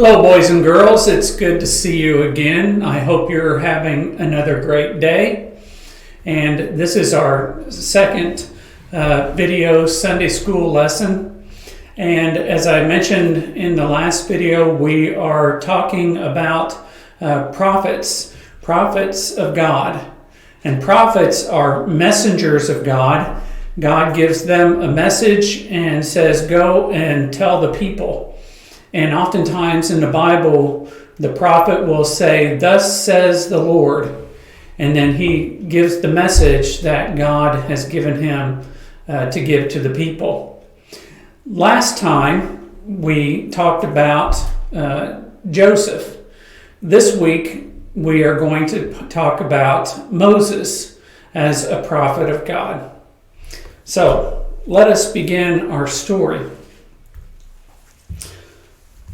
Hello, boys and girls. It's good to see you again. I hope you're having another great day. And this is our second video Sunday school lesson. And as I mentioned in the last video, we are talking about prophets of God. And prophets are messengers of God. God gives them a message and says, go and tell the people. And oftentimes in the Bible, the prophet will say, thus says the Lord. And then he gives the message that God has given him to give to the people. Last time, we talked about Joseph. This week, we are going to talk about Moses as a prophet of God. So, let us begin our story.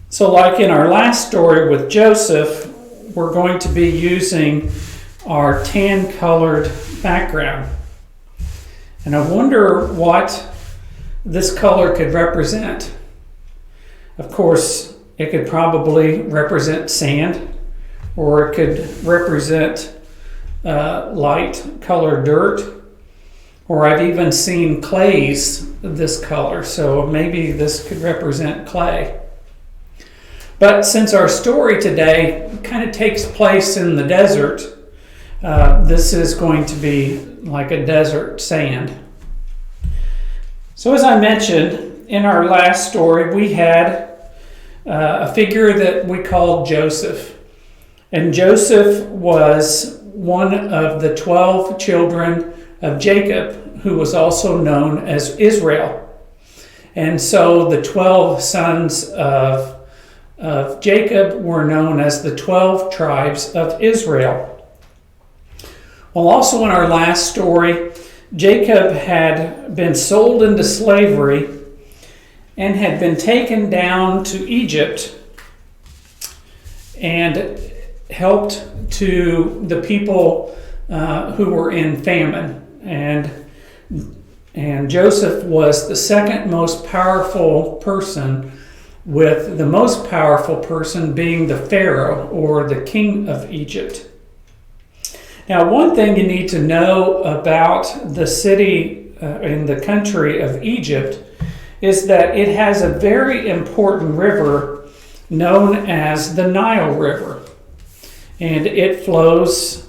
So like in our last story with Joseph, we're going to be using our tan-colored background. And I wonder what this color could represent. Of course, it could probably represent sand, or it could represent light-colored dirt, or I've even seen clays this color, so maybe this could represent clay. But since our story today kind of takes place in the desert, this is going to be like a desert sand. So as I mentioned, in our last story, we had a figure that we called Joseph. And Joseph was one of the 12 children of Jacob, who was also known as Israel. And so the 12 sons of Jacob were known as the 12 tribes of Israel. Well, also in our last story, Jacob had been sold into slavery and had been taken down to Egypt and helped to the people who were in famine. And Joseph was the second most powerful person, with the most powerful person being the Pharaoh, or the king of Egypt. Now, one thing you need to know about the city in the country of Egypt is that it has a very important river known as the Nile River. And it flows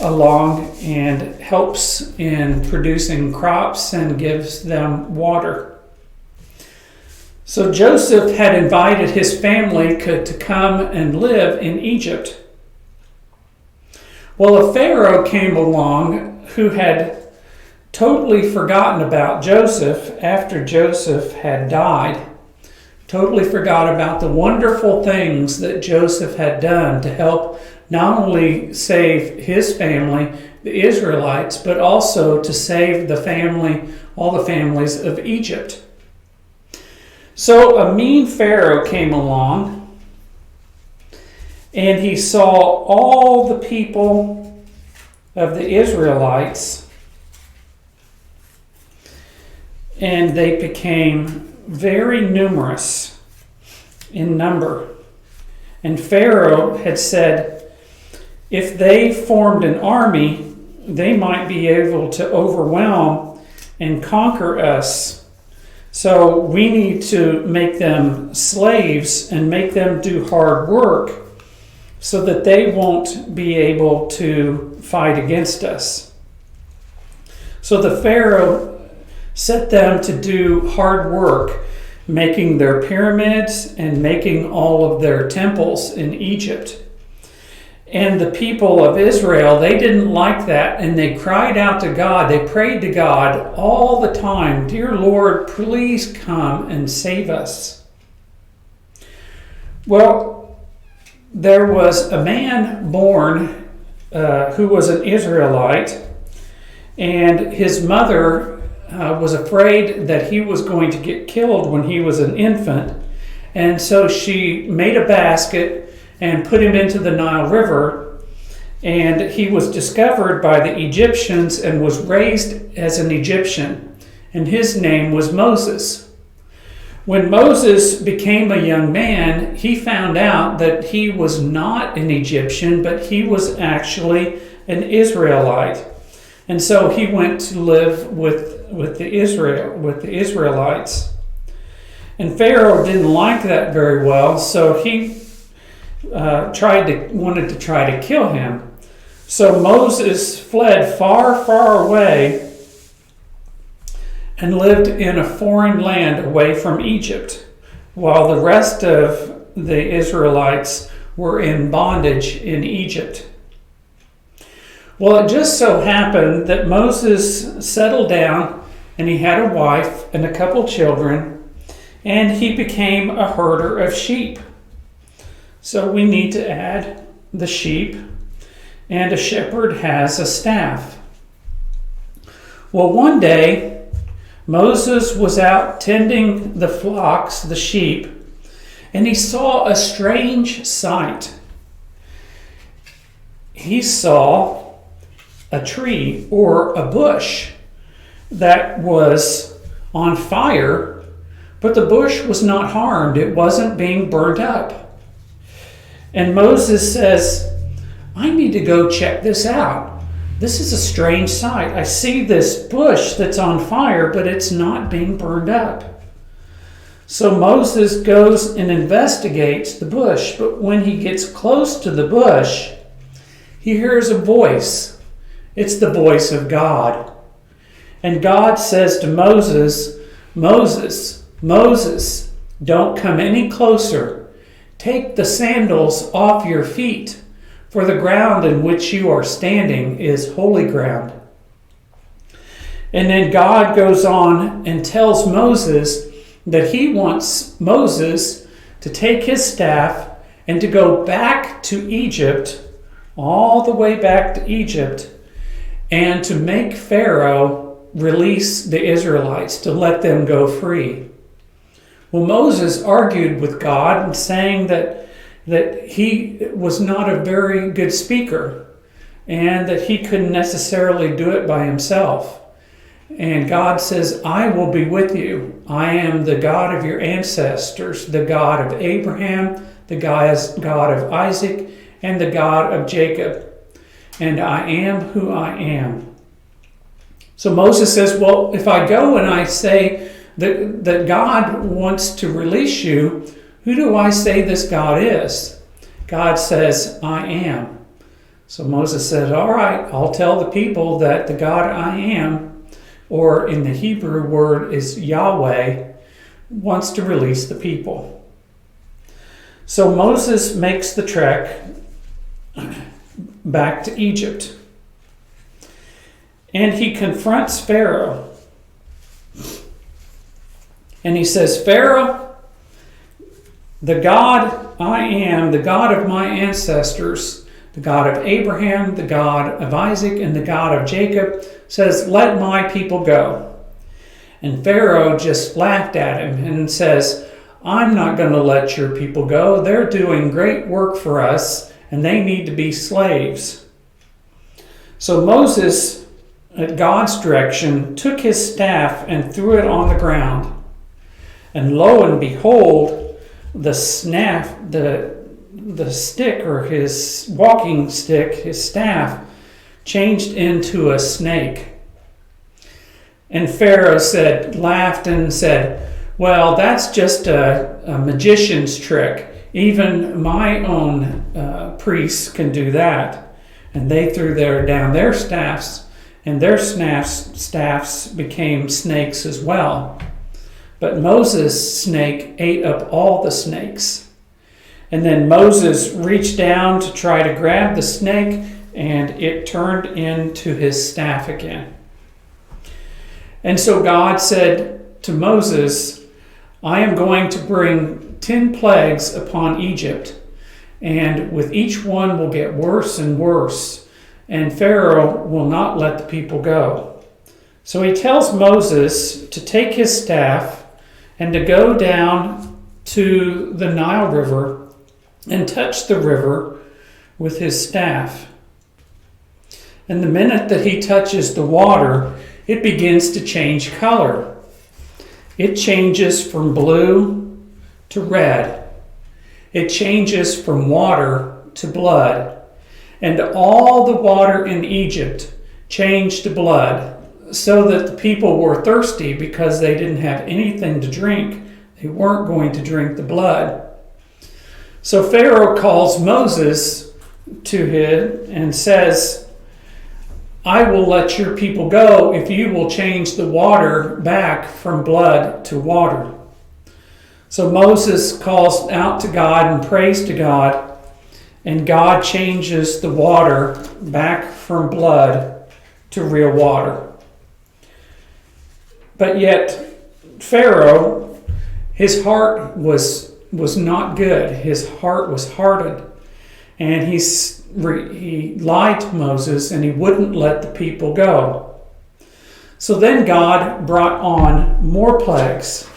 along and helps in producing crops and gives them water. So Joseph had invited his family to come and live in Egypt. Well, a Pharaoh came along who had totally forgotten about Joseph after Joseph had died. Totally forgot about the wonderful things that Joseph had done to help not only save his family, the Israelites, but also to save all the families of Egypt. So a mean Pharaoh came along, and he saw all the people of the Israelites, and they became very numerous in number. And Pharaoh had said, if they formed an army, they might be able to overwhelm and conquer us. So we need to make them slaves and make them do hard work so that they won't be able to fight against us. So the Pharaoh set them to do hard work, making their pyramids and making all of their temples in Egypt. And the people of Israel, they didn't like that, and they cried out to God. They prayed to God all the time, dear Lord, please come and save us. Well, there was a man born who was an Israelite, and his mother was afraid that he was going to get killed when he was an infant. And so she made a basket and put him into the Nile River, and he was discovered by the Egyptians and was raised as an Egyptian, and his name was Moses. When Moses became a young man, he found out that he was not an Egyptian, but he was actually an Israelite. And so he went to live with the Israelites. And Pharaoh didn't like that very well, so he wanted to try to kill him. So Moses fled far, far away and lived in a foreign land away from Egypt, while the rest of the Israelites were in bondage in Egypt. Well, it just so happened that Moses settled down and he had a wife and a couple children, and he became a herder of sheep. So we need to add the sheep, and a shepherd has a staff. Well, one day, Moses was out tending the flocks, the sheep, and he saw a strange sight. He saw a tree or a bush that was on fire, but the bush was not harmed. It wasn't being burnt up. And Moses says, I need to go check this out. This is a strange sight. I see this bush that's on fire, but it's not being burned up. So Moses goes and investigates the bush, but when he gets close to the bush, he hears a voice. It's the voice of God. And God says to Moses, Moses, Moses, don't come any closer. Take the sandals off your feet, for the ground in which you are standing is holy ground. And then God goes on and tells Moses that he wants Moses to take his staff and to go back to Egypt, all the way back to Egypt, and to make Pharaoh release the Israelites, to let them go free. Well, Moses argued with God, saying that he was not a very good speaker and that he couldn't necessarily do it by himself. And God says, I will be with you. I am the God of your ancestors, the God of Abraham, the God of Isaac, and the God of Jacob. And I am who I am. So Moses says, well, if I go and I say that God wants to release you, who do I say this God is? God says, I am. So Moses says, all right, I'll tell the people that the God I am, or in the Hebrew word is Yahweh, wants to release the people. So Moses makes the trek back to Egypt. And he confronts Pharaoh. And he says, Pharaoh, the God I am, the God of my ancestors, the God of Abraham, the God of Isaac, and the God of Jacob, says, let my people go. And Pharaoh just laughed at him and says, I'm not going to let your people go. They're doing great work for us, and they need to be slaves. So Moses, at God's direction, took his staff and threw it on the ground. And lo and behold, the stick, or his walking stick, his staff, changed into a snake. And Pharaoh laughed and said, well, that's just a magician's trick. Even my own priests can do that. And they threw down their staffs, and their staffs became snakes as well. But Moses' snake ate up all the snakes. And then Moses reached down to try to grab the snake, and it turned into his staff again. And so God said to Moses, I am going to bring 10 plagues upon Egypt, and with each one will get worse and worse, and Pharaoh will not let the people go. So he tells Moses to take his staff and to go down to the Nile River and touch the river with his staff. And the minute that he touches the water, it begins to change color. It changes from blue to red. It changes from water to blood. And all the water in Egypt changed to blood, so that the people were thirsty because they didn't have anything to drink. They weren't going to drink the blood. So Pharaoh calls Moses to him and says, I will let your people go if you will change the water back from blood to water. So Moses calls out to God and prays to God, and God changes the water back from blood to real water. But yet Pharaoh, his heart was not good. His heart was hardened. And he lied to Moses, and he wouldn't let the people go. So then God brought on more plagues.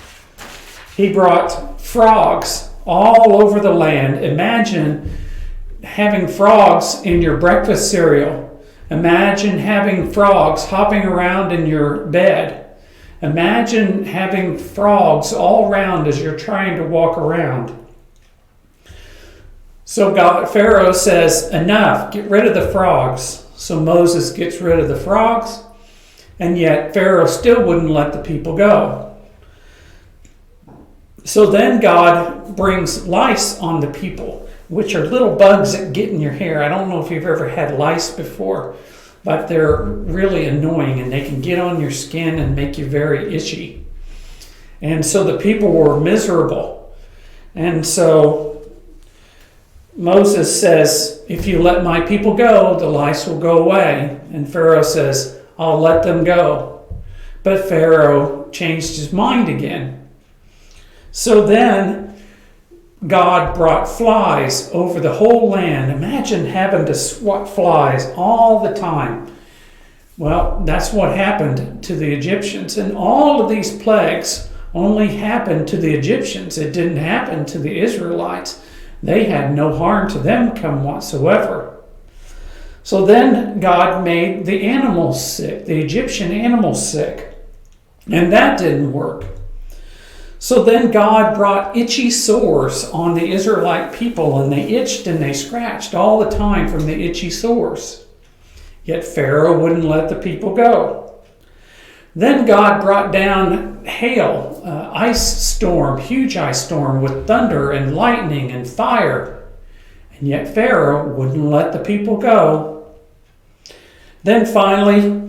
He brought frogs all over the land. Imagine having frogs in your breakfast cereal. Imagine having frogs hopping around in your bed. Imagine having frogs all around as you're trying to walk around. So Pharaoh says, enough, get rid of the frogs. So Moses gets rid of the frogs, and yet Pharaoh still wouldn't let the people go. So then God brings lice on the people, which are little bugs that get in your hair. I don't know if you've ever had lice before, but they're really annoying, and they can get on your skin and make you very itchy. And so the people were miserable. And so Moses says, if you let my people go, the lice will go away. And Pharaoh says, I'll let them go. But Pharaoh changed his mind again. So then God brought flies over the whole land. Imagine having to swat flies all the time. Well, that's what happened to the Egyptians. And all of these plagues only happened to the Egyptians. It didn't happen to the Israelites. They had no harm to them come whatsoever. So then God made the animals sick, the Egyptian animals sick. And that didn't work. So then God brought itchy sores on the Israelite people, and they itched and they scratched all the time from the itchy sores. Yet Pharaoh wouldn't let the people go. Then God brought down hail, ice storm, huge ice storm with thunder and lightning and fire. And yet Pharaoh wouldn't let the people go. Then finally,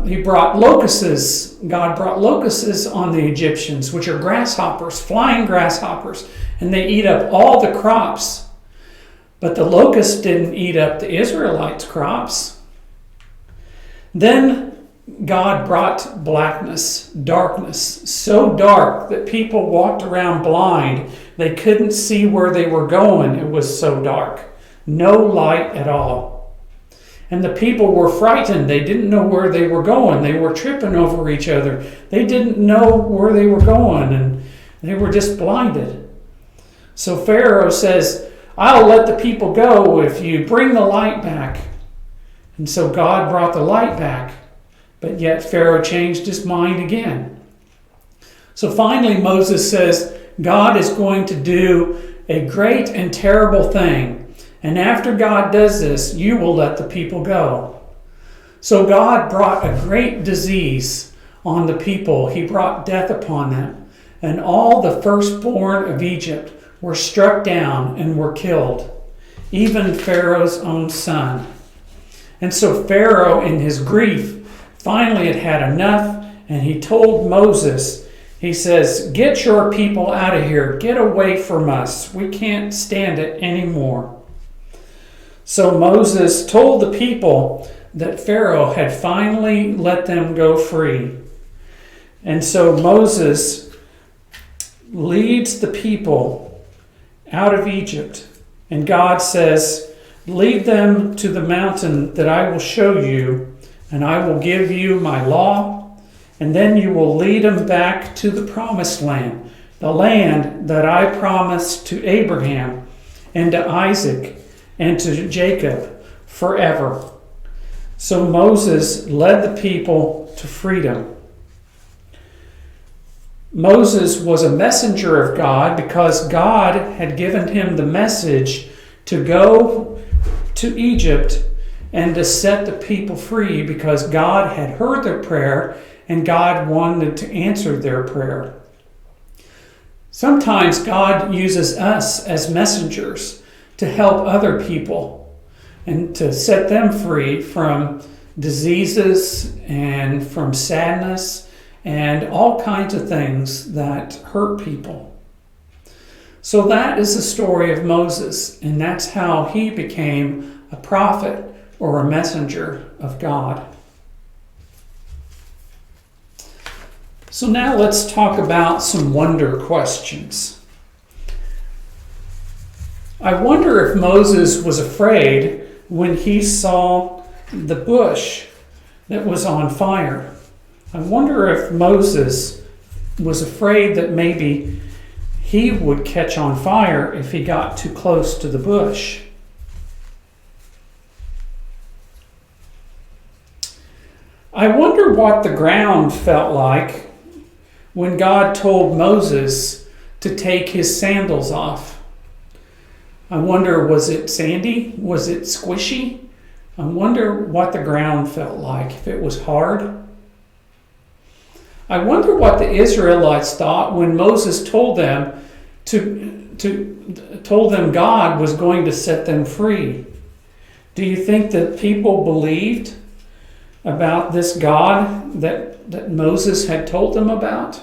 he brought locusts. God brought locusts on the Egyptians, which are grasshoppers, flying grasshoppers, and they eat up all the crops. But the locusts didn't eat up the Israelites' crops. Then God brought blackness, darkness, so dark that people walked around blind. They couldn't see where they were going. It was so dark. No light at all. And the people were frightened. They didn't know where they were going. They were tripping over each other. They didn't know where they were going, and they were just blinded. So Pharaoh says, I'll let the people go if you bring the light back. And so God brought the light back. But yet Pharaoh changed his mind again. So finally Moses says, God is going to do a great and terrible thing. And after God does this, you will let the people go. So God brought a great disease on the people. He brought death upon them. And all the firstborn of Egypt were struck down and were killed, even Pharaoh's own son. And so Pharaoh, in his grief, finally had enough, and he told Moses, he says, get your people out of here. Get away from us. We can't stand it anymore. So Moses told the people that Pharaoh had finally let them go free. And so Moses leads the people out of Egypt. And God says, lead them to the mountain that I will show you, and I will give you my law, and then you will lead them back to the promised land, the land that I promised to Abraham and to Isaac and to Jacob forever. So Moses led the people to freedom. Moses was a messenger of God because God had given him the message to go to Egypt and to set the people free, because God had heard their prayer and God wanted to answer their prayer. Sometimes God uses us as messengers to help other people and to set them free from diseases and from sadness and all kinds of things that hurt people. So that is the story of Moses, and that's how he became a prophet or a messenger of God. So now let's talk about some wonder questions. I wonder if Moses was afraid when he saw the bush that was on fire. I wonder if Moses was afraid that maybe he would catch on fire if he got too close to the bush. I wonder what the ground felt like when God told Moses to take his sandals off. I wonder, was it sandy? Was it squishy? I wonder what the ground felt like, if it was hard. I wonder what the Israelites thought when Moses told them God was going to set them free. Do you think that people believed about this God that Moses had told them about?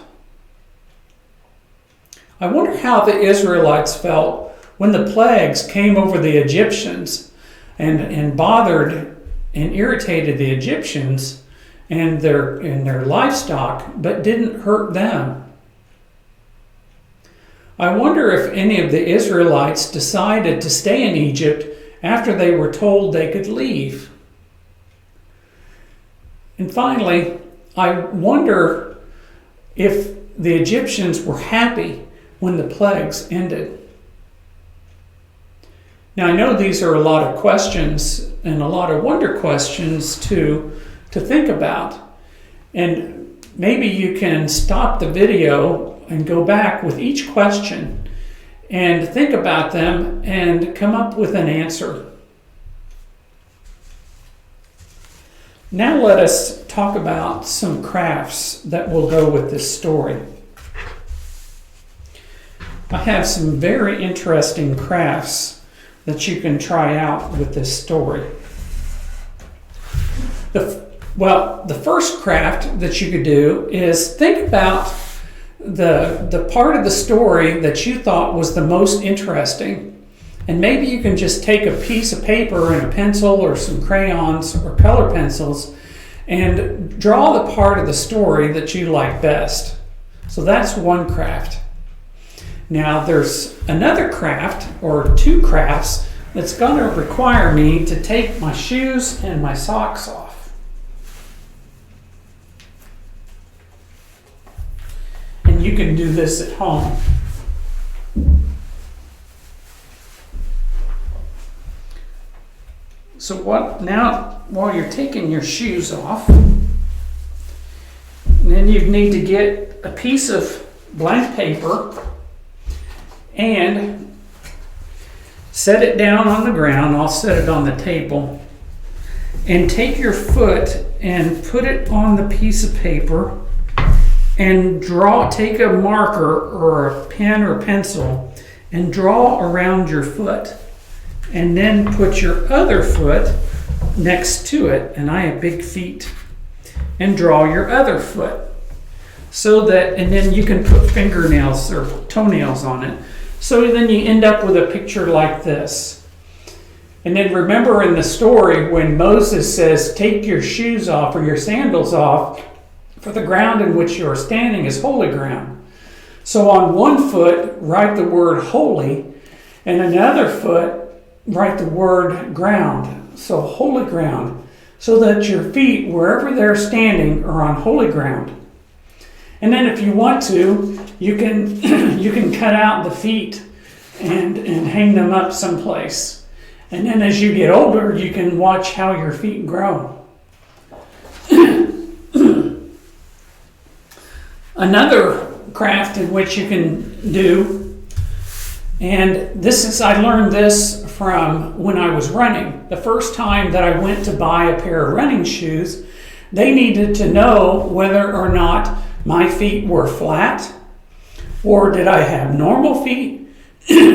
I wonder how the Israelites felt when the plagues came over the Egyptians and bothered and irritated the Egyptians and their livestock, but didn't hurt them. I wonder if any of the Israelites decided to stay in Egypt after they were told they could leave. And finally, I wonder if the Egyptians were happy when the plagues ended. Now, I know these are a lot of questions and a lot of wonder questions to think about. And maybe you can stop the video and go back with each question and think about them and come up with an answer. Now let us talk about some crafts that will go with this story. I have some very interesting crafts that you can try out with this story. The first craft that you could do is think about the part of the story that you thought was the most interesting. And maybe you can just take a piece of paper and a pencil or some crayons or color pencils and draw the part of the story that you like best. So that's one craft. Now there's another craft, or two crafts, that's going to require me to take my shoes and my socks off. And you can do this at home. So now, while you're taking your shoes off, then you need to get a piece of blank paper and set it down on the ground. I'll set it on the table. And take your foot and put it on the piece of paper and take a marker or a pen or pencil and draw around your foot. And then put your other foot next to it, and I have big feet, and draw your other foot. And then you can put fingernails or toenails on it. So then you end up with a picture like this. And then remember in the story when Moses says, take your shoes off or your sandals off, for the ground in which you are standing is holy ground. So on one foot, write the word holy, and another foot, write the word ground. So holy ground, so that your feet, wherever they're standing, are on holy ground. And then if you want to, you can you can cut out the feet and hang them up someplace. And then as you get older, you can watch how your feet grow. Another craft in which you can do. And I learned this from when I was running. The first time that I went to buy a pair of running shoes, they needed to know whether or not my feet were flat, or did I have normal feet,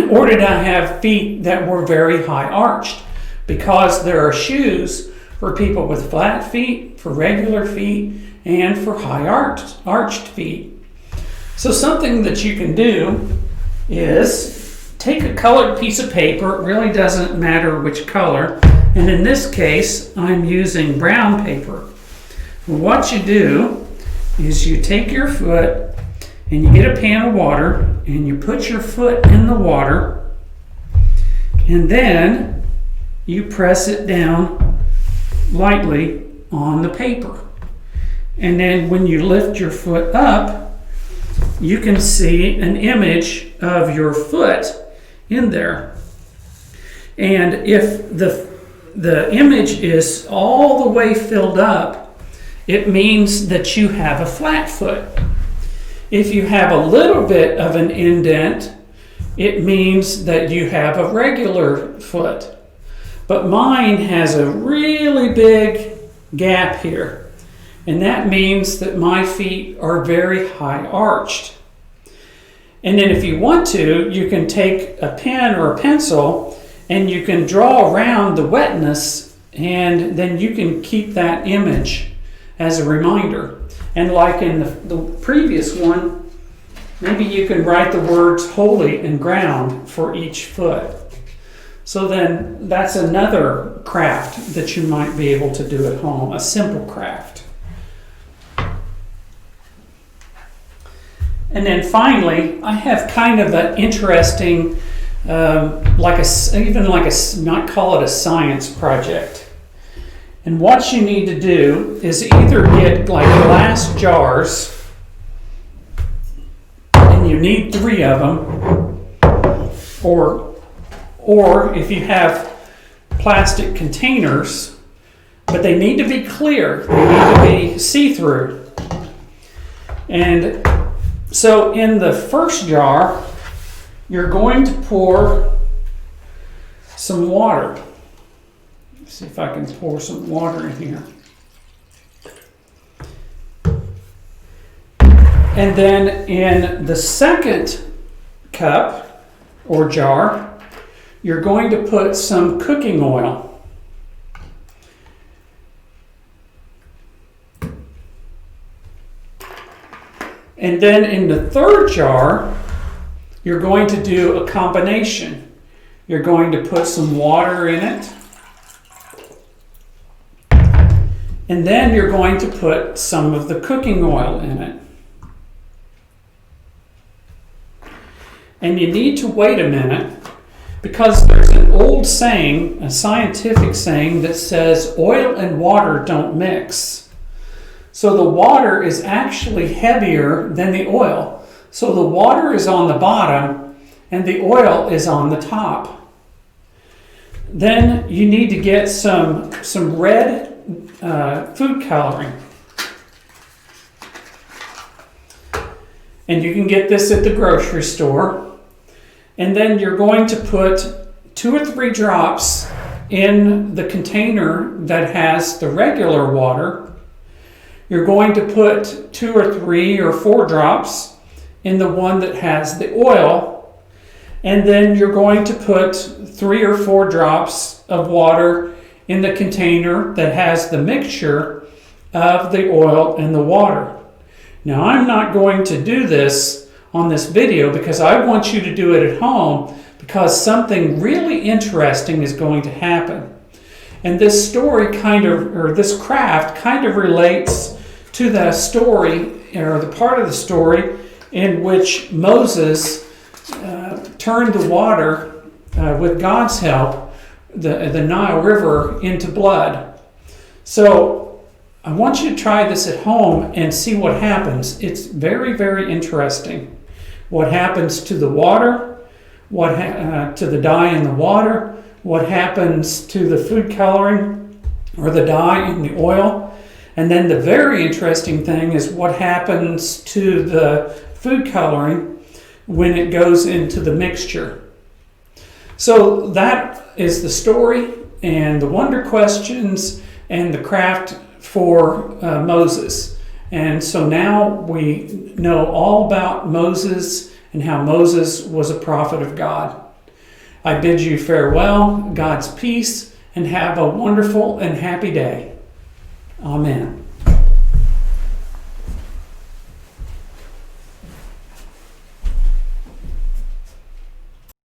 or did I have feet that were very high arched? Because there are shoes for people with flat feet, for regular feet, and for high arched feet. So something that you can do is take a colored piece of paper. It really doesn't matter which color. And in this case, I'm using brown paper. What you do is you take your foot and you get a pan of water and you put your foot in the water, and then you press it down lightly on the paper. And then when you lift your foot up, you can see an image of your foot in there. And if the image is all the way filled up, it means that you have a flat foot. If you have a little bit of an indent, it means that you have a regular foot. But mine has a really big gap here, and that means that my feet are very high arched. And then if you want to, you can take a pen or a pencil and you can draw around the wetness, and then you can keep that image as a reminder. And like in the previous one, maybe you can write the words holy and ground for each foot. So then that's another craft that you might be able to do at home, a simple craft. And then finally, I have kind of an interesting, not call it a science project. And what you need to do is either get like glass jars, and you need 3 of them, or if you have plastic containers, but they need to be clear, they need to be see-through. And so in the first jar, you're going to pour some water. Let's see if I can pour some water in here. And then in the second cup or jar, you're going to put some cooking oil. And then in the third jar, you're going to do a combination. You're going to put some water in it. And then you're going to put some of the cooking oil in it. And you need to wait a minute, because there's an old saying, a scientific saying, that says oil and water don't mix. So the water is actually heavier than the oil. So the water is on the bottom and the oil is on the top. Then you need to get some red food coloring. And you can get this at the grocery store. And then you're going to put 2 or 3 drops in the container that has the regular water. You're going to put 2 or 3 or 4 drops in the one that has the oil. And then you're going to put 3 or 4 drops of water in the container that has the mixture of the oil and the water. Now, I'm not going to do this on this video because I want you to do it at home, because something really interesting is going to happen. And this story this craft kind of relates to the story, or the part of the story in which Moses turned the water, with God's help, the Nile River into blood. So I want you to try this at home and see what happens. It's very, very interesting. What happens to the water, to the dye in the water, what happens to the food coloring or the dye in the oil. And then the very interesting thing is what happens to the food coloring when it goes into the mixture. So that is the story and the wonder questions and the craft for Moses. And so now we know all about Moses and how Moses was a prophet of God. I bid you farewell, God's peace, and have a wonderful and happy day. Amen.